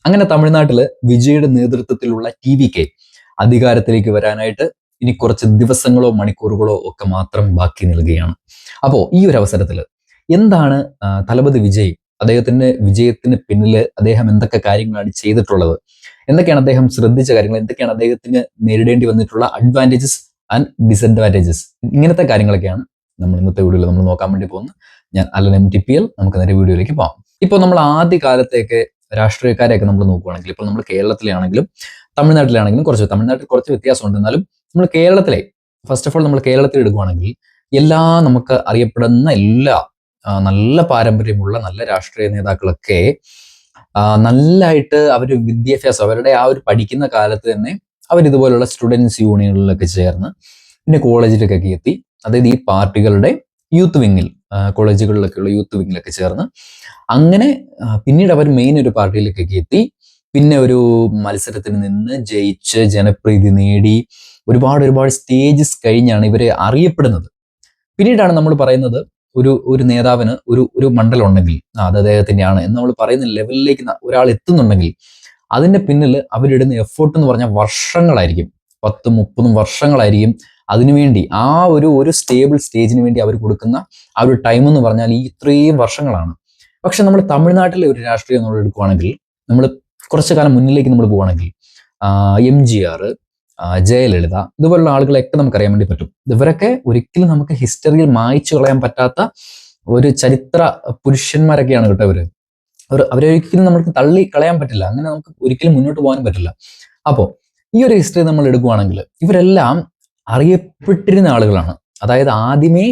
അങ്ങനെ തമിഴ്നാട്ടില് വിജയുടെ നേതൃത്വത്തിലുള്ള TVK അധികാരത്തിലേക്ക് വരാനായിട്ട് ഇനി കുറച്ച് ദിവസങ്ങളോ മണിക്കൂറുകളോ ഒക്കെ മാത്രം ബാക്കി നിൽക്കുകയാണ്. അപ്പോൾ ഈ ഒരു അവസരത്തിൽ എന്താണ് തലപതി വിജയ് അദ്ദേഹത്തിന്റെ വിജയത്തിന് പിന്നില് അദ്ദേഹം എന്തൊക്കെ കാര്യങ്ങളാണ് ചെയ്തിട്ടുള്ളത്, എന്തൊക്കെയാണ് അദ്ദേഹം ശ്രദ്ധിച്ച കാര്യങ്ങൾ, എന്തൊക്കെയാണ് അദ്ദേഹത്തിന് നേരിടേണ്ടി വന്നിട്ടുള്ള അഡ്വാൻറ്റേജസ് ആൻഡ് ഡിസഡ്വാൻറ്റേജസ്, ഇങ്ങനത്തെ കാര്യങ്ങളൊക്കെയാണ് നമ്മൾ ഇന്നത്തെ വീഡിയോയിൽ നമ്മൾ നോക്കാൻ വേണ്ടി പോകുന്നത്. ഞാൻ അലൻ MTPL. നമുക്ക് നേരെ വീഡിയോയിലേക്ക് പോകാം. ഇപ്പോൾ നമ്മൾ ആദ്യ കാലത്തേക്ക് രാഷ്ട്രീയക്കാരെയൊക്കെ നമ്മൾ നോക്കുകയാണെങ്കിൽ, ഇപ്പോൾ നമ്മൾ കേരളത്തിലാണെങ്കിലും തമിഴ്നാട്ടിലാണെങ്കിലും തമിഴ്നാട്ടിൽ കുറച്ച് വ്യത്യാസമുണ്ട്, എന്നാലും നമ്മൾ കേരളത്തിലെ ഫസ്റ്റ് ഓഫ് ഓൾ നമ്മൾ കേരളത്തിൽ എടുക്കുകയാണെങ്കിൽ നമുക്ക് അറിയപ്പെടുന്ന നല്ല പാരമ്പര്യമുള്ള നല്ല രാഷ്ട്രീയ നേതാക്കളൊക്കെ നല്ലതായിട്ട് അവർ വിദ്യാഭ്യാസം അവരുടെ ആ ഒരു പഠിക്കുന്ന കാലത്ത് തന്നെ അവരിതുപോലുള്ള സ്റ്റുഡൻസ് യൂണിയനുകളിലൊക്കെ ചേർന്ന് പിന്നെ കോളേജിലേക്കൊക്കെ എത്തി, അതായത് ഈ പാർട്ടികളുടെ യൂത്ത് വിങ്ങിൽ, കോളേജുകളിലൊക്കെയുള്ള യൂത്ത് വിങ്ങിലൊക്കെ ചേർന്ന് അങ്ങനെ പിന്നീട് അവർ മെയിൻ ഒരു പാർട്ടിയിലേക്കൊക്കെ എത്തി, പിന്നെ ഒരു മത്സരത്തിന് നിന്ന് ജയിച്ച് ജനപ്രീതി നേടി ഒരുപാട് സ്റ്റേജസ് കഴിഞ്ഞാണ് ഇവരെ അറിയപ്പെടുന്നത്. പിന്നീടാണ് നമ്മൾ പറയുന്നത് ഒരു നേതാവിന് ഒരു മണ്ഡലം ഉണ്ടെങ്കിൽ അത് അദ്ദേഹത്തിൻ്റെയാണ് എന്ന് നമ്മൾ പറയുന്ന ലെവലിലേക്ക് ഒരാൾ എത്തുന്നുണ്ടെങ്കിൽ അതിന്റെ പിന്നിൽ അവരിടുന്ന എഫേർട്ട് എന്ന് പറഞ്ഞാൽ വർഷങ്ങളായിരിക്കും, 10-30 വർഷങ്ങളായിരിക്കും അതിനുവേണ്ടി. ആ ഒരു സ്റ്റേബിൾ സ്റ്റേജിന് വേണ്ടി അവർ കൊടുക്കുന്ന ആ ഒരു ടൈം എന്ന് പറഞ്ഞാൽ ഈ ഇത്രയും വർഷങ്ങളാണ്. പക്ഷെ നമ്മൾ തമിഴ്നാട്ടിലെ ഒരു രാഷ്ട്രീയം നമ്മൾ എടുക്കുകയാണെങ്കിൽ, നമ്മൾ കുറച്ചു കാലം മുന്നിലേക്ക് നമ്മൾ പോവുകയാണെങ്കിൽ MGR, ജയലളിത, ഇതുപോലുള്ള ആളുകളെയൊക്കെ നമുക്കറിയാൻ വേണ്ടി പറ്റും. ഇവരൊക്കെ ഒരിക്കലും നമുക്ക് ഹിസ്റ്ററിയിൽ മായ്ച്ചു കളയാൻ പറ്റാത്ത ഒരു ചരിത്ര പുരുഷന്മാരൊക്കെയാണ് കേട്ടോ ഇവര്. അവരൊരിക്കലും നമുക്ക് തള്ളി കളയാൻ പറ്റില്ല, അങ്ങനെ നമുക്ക് ഒരിക്കലും മുന്നോട്ട് പോകാനും പറ്റില്ല. അപ്പോൾ ഈ ഒരു ഹിസ്റ്ററി നമ്മൾ എടുക്കുകയാണെങ്കിൽ ഇവരെല്ലാം അറിയപ്പെട്ടിരുന്ന ആളുകളാണ്. അതായത് ആദ്യമേ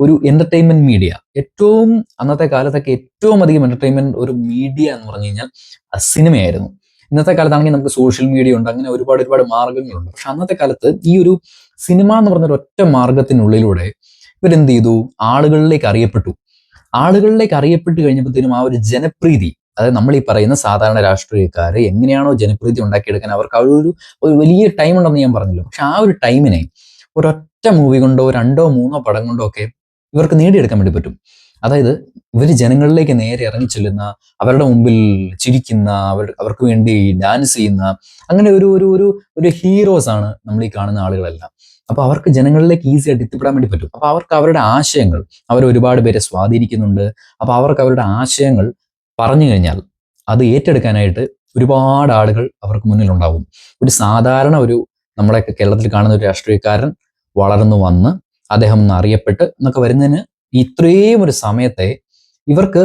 ഒരു എന്റർടൈൻമെന്റ് മീഡിയ, ഏറ്റവും അന്നത്തെ കാലത്തൊക്കെ ഏറ്റവും അധികം എന്റർടൈൻമെന്റ് ഒരു മീഡിയ എന്ന് പറഞ്ഞു കഴിഞ്ഞാൽ സിനിമയായിരുന്നു. ഇന്നത്തെ കാലത്താണെങ്കിൽ നമുക്ക് സോഷ്യൽ മീഡിയ ഉണ്ട്, അങ്ങനെ ഒരുപാട് മാർഗങ്ങളുണ്ട്. പക്ഷെ അന്നത്തെ കാലത്ത് ഈ ഒരു സിനിമ എന്ന് പറഞ്ഞൊരു ഒറ്റ മാർഗത്തിനുള്ളിലൂടെ ഇവരെന്ത് ചെയ്തു, ആളുകളിലേക്ക് അറിയപ്പെട്ട് കഴിഞ്ഞപ്പോഴത്തേനും ആ ഒരു ജനപ്രീതി, അതായത് നമ്മൾ ഈ പറയുന്ന സാധാരണ രാഷ്ട്രീയക്കാരെ എങ്ങനെയാണോ ജനപ്രീതി ഉണ്ടാക്കിയെടുക്കാൻ അവർക്ക് ഒരു വലിയ ടൈം ഉണ്ടെന്ന് ഞാൻ പറഞ്ഞല്ലോ. പക്ഷെ ആ ഒരു ടൈമിനെ ഒരൊറ്റ മൂവി കൊണ്ടോ 2-3 പടം കൊണ്ടോ ഒക്കെ ഇവർക്ക് നേടിയെടുക്കാൻ വേണ്ടി പറ്റും. അതായത് ഇവർ ജനങ്ങളിലേക്ക് നേരെ ഇറങ്ങിച്ചെല്ലുന്ന, അവരുടെ മുമ്പിൽ ചിരിക്കുന്ന, അവർക്ക് വേണ്ടി ഡാൻസ് ചെയ്യുന്ന, അങ്ങനെ ഒരു ഹീറോസ് ആണ് നമ്മൾ ഈ കാണുന്ന ആളുകളെല്ലാം. അപ്പൊ അവർക്ക് ജനങ്ങളിലേക്ക് ഈസി ആയിട്ട് എത്തിപ്പെടാൻ വേണ്ടി പറ്റും. അപ്പൊ അവർക്ക് അവരുടെ ആശയങ്ങൾ, അവർ ഒരുപാട് പേരെ സ്വാധീനിക്കുന്നുണ്ട്. അപ്പൊ അവർക്ക് അവരുടെ ആശയങ്ങൾ പറഞ്ഞു കഴിഞ്ഞാൽ അത് ഏറ്റെടുക്കാനായിട്ട് ഒരുപാട് ആളുകൾ അവർക്ക് മുന്നിലുണ്ടാവും. ഒരു സാധാരണ നമ്മളെയൊക്കെ കേരളത്തിൽ കാണുന്ന ഒരു രാഷ്ട്രീയക്കാരൻ വളർന്നു വന്ന് അദ്ദേഹം ഒന്ന് അറിയപ്പെട്ട് എന്നൊക്കെ വരുന്നതിന് ഇത്രയും ഒരു സമയത്തെ ഇവർക്ക്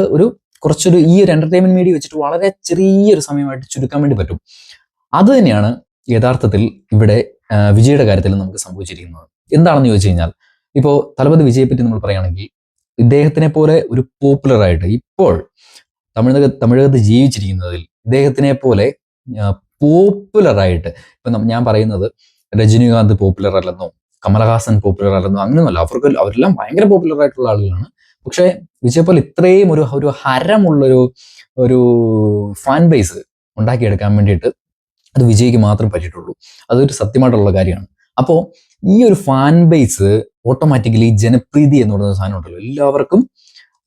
കുറച്ചൊരു ഈ ഒരു എന്റർടൈൻമെന്റ് മീഡിയ വെച്ചിട്ട് വളരെ ചെറിയൊരു സമയമായിട്ട് ചുരുക്കാൻ വേണ്ടി പറ്റും. അത് തന്നെയാണ് യഥാർത്ഥത്തിൽ ഇവിടെ വിജയുടെ കാര്യത്തിൽ നമുക്ക് സംഭവിച്ചിരിക്കുന്നത്. എന്താണെന്ന് ചോദിച്ചു കഴിഞ്ഞാൽ, ഇപ്പോൾ തലപതി വിജയെ പറ്റി നമ്മൾ പറയുകയാണെങ്കിൽ, ഇദ്ദേഹത്തിനെ പോലെ ഒരു പോപ്പുലറായിട്ട് ഇപ്പോൾ തമിഴകത്ത് ജീവിച്ചിരിക്കുന്നതിൽ ഇദ്ദേഹത്തിനെ പോലെ പോപ്പുലറായിട്ട്, ഇപ്പൊ ഞാൻ പറയുന്നത് രജനീകാന്ത് പോപ്പുലർ അല്ലെന്നോ കമലഹാസൻ പോപ്പുലർ അല്ലെന്നോ അങ്ങനെയൊന്നുമല്ല, അവരെല്ലാം ഭയങ്കര പോപ്പുലർ ആയിട്ടുള്ള ആളുകളാണ്. പക്ഷെ വിജയ് പോലെ ഇത്രയും ഒരു ഹരമുള്ളൊരു ഫാൻ ബേസ് ഉണ്ടാക്കിയെടുക്കാൻ വേണ്ടിയിട്ട് അത് വിജയ്ക്ക് മാത്രം പറ്റിയിട്ടുള്ളൂ. അതൊരു സത്യമായിട്ടുള്ള കാര്യമാണ്. അപ്പോൾ ഈ ഒരു ഫാൻ ബേസ് ഓട്ടോമാറ്റിക്കലി ജനപ്രീതി എന്ന് പറയുന്ന സാധനം ഉണ്ടല്ലോ, എല്ലാവർക്കും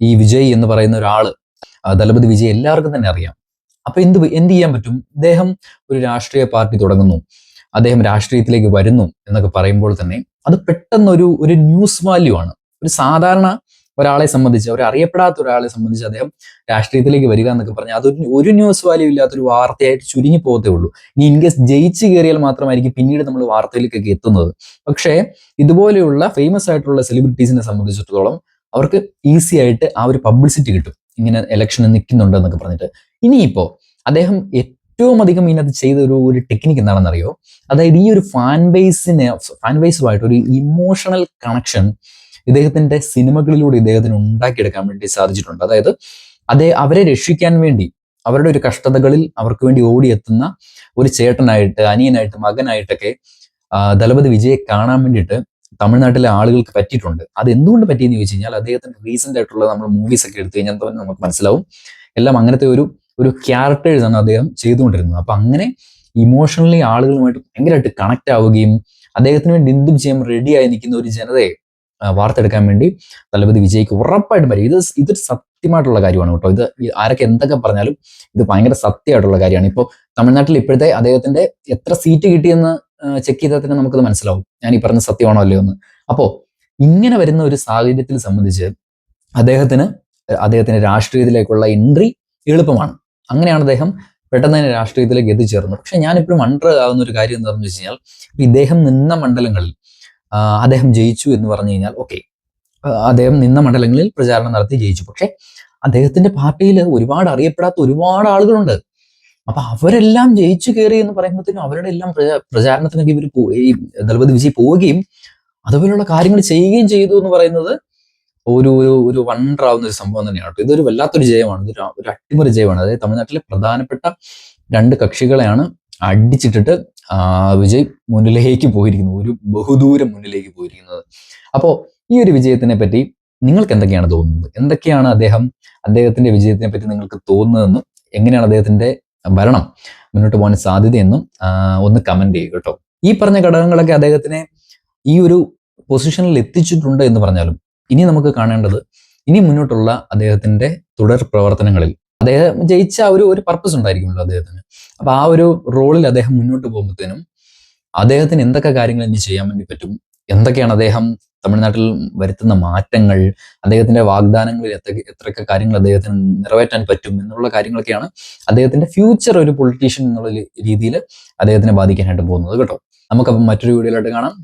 ഈ വിജയ് എന്ന് പറയുന്ന ഒരാള്, ദളപതി വിജയ് എല്ലാവർക്കും തന്നെ അറിയാം. അപ്പൊ എന്ത് ചെയ്യാൻ പറ്റും, ഇദ്ദേഹം ഒരു രാഷ്ട്രീയ പാർട്ടി തുടങ്ങുന്നു, അദ്ദേഹം രാഷ്ട്രീയത്തിലേക്ക് വരുന്നു എന്നൊക്കെ പറയുമ്പോൾ തന്നെ അത് പെട്ടെന്ന് ഒരു ന്യൂസ് വാല്യൂ ആണ്. ഒരു സാധാരണ ഒരാളെ സംബന്ധിച്ച്, അറിയപ്പെടാത്ത ഒരാളെ സംബന്ധിച്ച് അദ്ദേഹം രാഷ്ട്രീയത്തിലേക്ക് വരിക എന്നൊക്കെ പറഞ്ഞാൽ അതൊരു ന്യൂസ് വാല്യൂ ഇല്ലാത്തൊരു വാർത്തയായിട്ട് ചുരുങ്ങി പോകത്തേ ഉള്ളൂ. ഇനി ഇൻകേസ് ജയിച്ചു കയറിയാൽ മാത്രമായിരിക്കും പിന്നീട് നമ്മൾ വാർത്തയിലേക്കൊക്കെ എത്തുന്നത്. പക്ഷേ ഇതുപോലെയുള്ള ഫേമസ് ആയിട്ടുള്ള സെലിബ്രിറ്റീസിനെ സംബന്ധിച്ചിടത്തോളം അവർക്ക് ഈസി ആയിട്ട് ആ ഒരു പബ്ലിസിറ്റി കിട്ടും, ഇങ്ങനെ ഇലക്ഷന് നിൽക്കുന്നുണ്ട് എന്നൊക്കെ പറഞ്ഞിട്ട്. ഇനിയിപ്പോ അദ്ദേഹം ഏറ്റവും അധികം ഇതിനകത്ത് ചെയ്ത ഒരു ടെക്നിക്ക് എന്താണെന്നറിയോ, അതായത് ഈ ഒരു ഫാൻ ബേസുമായിട്ട് ഒരു ഇമോഷണൽ കണക്ഷൻ ഇദ്ദേഹത്തിന്റെ സിനിമകളിലൂടെ ഇദ്ദേഹത്തിന് ഉണ്ടാക്കിയെടുക്കാൻ വേണ്ടി സാധിച്ചിട്ടുണ്ട്. അതായത് അവരെ രക്ഷിക്കാൻ വേണ്ടി, അവരുടെ ഒരു കഷ്ടതകളിൽ അവർക്ക് വേണ്ടി ഓടിയെത്തുന്ന ഒരു ചേട്ടനായിട്ട്, അനിയനായിട്ട്, മകനായിട്ടൊക്കെ ദളപതി വിജയെ കാണാൻ വേണ്ടിയിട്ട് തമിഴ്നാട്ടിലെ ആളുകൾക്ക് പറ്റിയിട്ടുണ്ട്. അത് എന്തുകൊണ്ട് പറ്റിയെന്ന് ചോദിച്ചു കഴിഞ്ഞാൽ, അദ്ദേഹത്തിന്റെ റീസെന്റ് ആയിട്ടുള്ള നമ്മൾ മൂവീസ് ഒക്കെ എടുത്തു കഴിഞ്ഞാൽ തന്നെ നമുക്ക് മനസ്സിലാവും, എല്ലാം അങ്ങനത്തെ ഒരു ക്യാരക്ടേഴ്സ് ആണ് അദ്ദേഹം ചെയ്തുകൊണ്ടിരുന്നത്. അപ്പൊ അങ്ങനെ ഇമോഷണലി ആളുകളുമായിട്ട് ഭയങ്കരമായിട്ട് കണക്ട് ആവുകയും അദ്ദേഹത്തിന് വേണ്ടി എന്തും ചെയ്യാൻ റെഡിയായി നിൽക്കുന്ന ഒരു ജനതയെ വാർത്തെടുക്കാൻ വേണ്ടി ദളപതി വിജയ്ക്ക് ഉറപ്പായിട്ടും പറ്റും. ഇത് സത്യമായിട്ടുള്ള കാര്യമാണ് കേട്ടോ. ഇത് ആരൊക്കെ എന്തൊക്കെ പറഞ്ഞാലും ഇത് ഭയങ്കര സത്യമായിട്ടുള്ള കാര്യമാണ്. ഇപ്പോൾ തമിഴ്നാട്ടിൽ ഇപ്പോഴത്തെ അദ്ദേഹത്തിന്റെ എത്ര സീറ്റ് കിട്ടിയെന്ന് ചെക്ക് ചെയ്താൽ തന്നെ നമുക്കത് മനസ്സിലാവും ഞാൻ ഈ പറഞ്ഞ സത്യമാണോ അല്ലയോ എന്ന്. അപ്പോൾ ഇങ്ങനെ വരുന്ന ഒരു സാഹചര്യത്തിൽ സംബന്ധിച്ച് അദ്ദേഹത്തിന് രാഷ്ട്രീയത്തിലേക്കുള്ള എൻട്രി എളുപ്പമാണ്. അങ്ങനെയാണ് അദ്ദേഹം പെട്ടെന്ന് തന്നെ രാഷ്ട്രീയത്തിലേക്ക് എത്തിച്ചേർന്നു. പക്ഷെ ഞാനിപ്പോഴും വണ്ടർ ആവുന്ന ഒരു കാര്യം എന്താണെന്ന് വെച്ച് കഴിഞ്ഞാൽ, ഇദ്ദേഹം നിന്ന മണ്ഡലങ്ങളിൽ അദ്ദേഹം ജയിച്ചു എന്ന് പറഞ്ഞു കഴിഞ്ഞാൽ ഓക്കെ, അദ്ദേഹം നിന്ന മണ്ഡലങ്ങളിൽ പ്രചാരണം നടത്തി ജയിച്ചു. പക്ഷെ അദ്ദേഹത്തിന്റെ പാർട്ടിയിൽ ഒരുപാട് അറിയപ്പെടാത്ത ഒരുപാട് ആളുകളുണ്ട്. അപ്പൊ അവരെല്ലാം ജയിച്ചു കയറി എന്ന് പറയുമ്പോഴത്തേനും അവരുടെ എല്ലാം പ്രചാരണത്തിനൊക്കെ ഇവർ ഈ ദളപതി വിജയ് പോവുകയും അതുപോലുള്ള കാര്യങ്ങൾ ചെയ്യുകയും ചെയ്തു എന്ന് പറയുന്നത് ഒരു ഒരു ഒരു വണ്ടർ ആവുന്ന ഒരു സംഭവം തന്നെയാണ്. ഇതൊരു വല്ലാത്തൊരു ജയമാണ്, ഇതൊരു ഒരു അട്ടിമറി ജയമാണ്. അതായത് തമിഴ്നാട്ടിലെ പ്രധാനപ്പെട്ട 2 കക്ഷികളെയാണ് അടിച്ചിട്ടിട്ട് വിജയ് മുന്നിലേക്ക് പോയിരിക്കുന്നത്, ഒരു ബഹുദൂരം മുന്നിലേക്ക് പോയിരിക്കുന്നത്. അപ്പോൾ ഈ ഒരു വിജയത്തിനെ പറ്റി നിങ്ങൾക്ക് എന്തൊക്കെയാണ് തോന്നുന്നത്? എന്തൊക്കെയാണ് അദ്ദേഹത്തിന്റെ വിജയത്തിനെ പറ്റി നിങ്ങൾക്ക് തോന്നുന്നതെന്നും എങ്ങനെയാണ് അദ്ദേഹത്തിന്റെ ഭരണം മുന്നോട്ട് പോകാൻ സാധ്യതയെന്നും ഒന്ന് കമന്റ് ചെയ്യുക കേട്ടോ. ഈ പറഞ്ഞ ഘടകങ്ങളൊക്കെ അദ്ദേഹത്തിനെ ഈ ഒരു പൊസിഷനിൽ എത്തിച്ചിട്ടുണ്ട് എന്ന് പറഞ്ഞാലും ഇനി നമുക്ക് കാണേണ്ടത് ഇനി മുന്നോട്ടുള്ള അദ്ദേഹത്തിന്റെ തുടർ പ്രവർത്തനങ്ങളിൽ അദ്ദേഹം ജയിച്ച ഒരു പർപ്പസ് ഉണ്ടായിരിക്കുമല്ലോ അദ്ദേഹത്തിന്. അപ്പൊ ആ ഒരു റോളിൽ അദ്ദേഹം മുന്നോട്ട് പോകുമ്പോഴത്തേനും അദ്ദേഹത്തിന് എന്തൊക്കെ കാര്യങ്ങൾ ഇനി ചെയ്യാൻ വേണ്ടി പറ്റും, എന്തൊക്കെയാണ് അദ്ദേഹം തമിഴ്നാട്ടിൽ വരുത്തുന്ന മാറ്റങ്ങൾ, അദ്ദേഹത്തിന്റെ വാഗ്ദാനങ്ങളിൽ എത്രയൊക്കെ കാര്യങ്ങൾ അദ്ദേഹത്തിന് നിറവേറ്റാൻ പറ്റും എന്നുള്ള കാര്യങ്ങളൊക്കെയാണ് അദ്ദേഹത്തിന്റെ ഫ്യൂച്ചർ ഒരു പൊളിറ്റീഷ്യൻ എന്നുള്ള രീതിയിൽ അദ്ദേഹത്തിനെ ബാധിക്കാനായിട്ട് പോകുന്നത് കേട്ടോ. നമുക്കപ്പം മറ്റൊരു വീഡിയോയിലായിട്ട് കാണാം.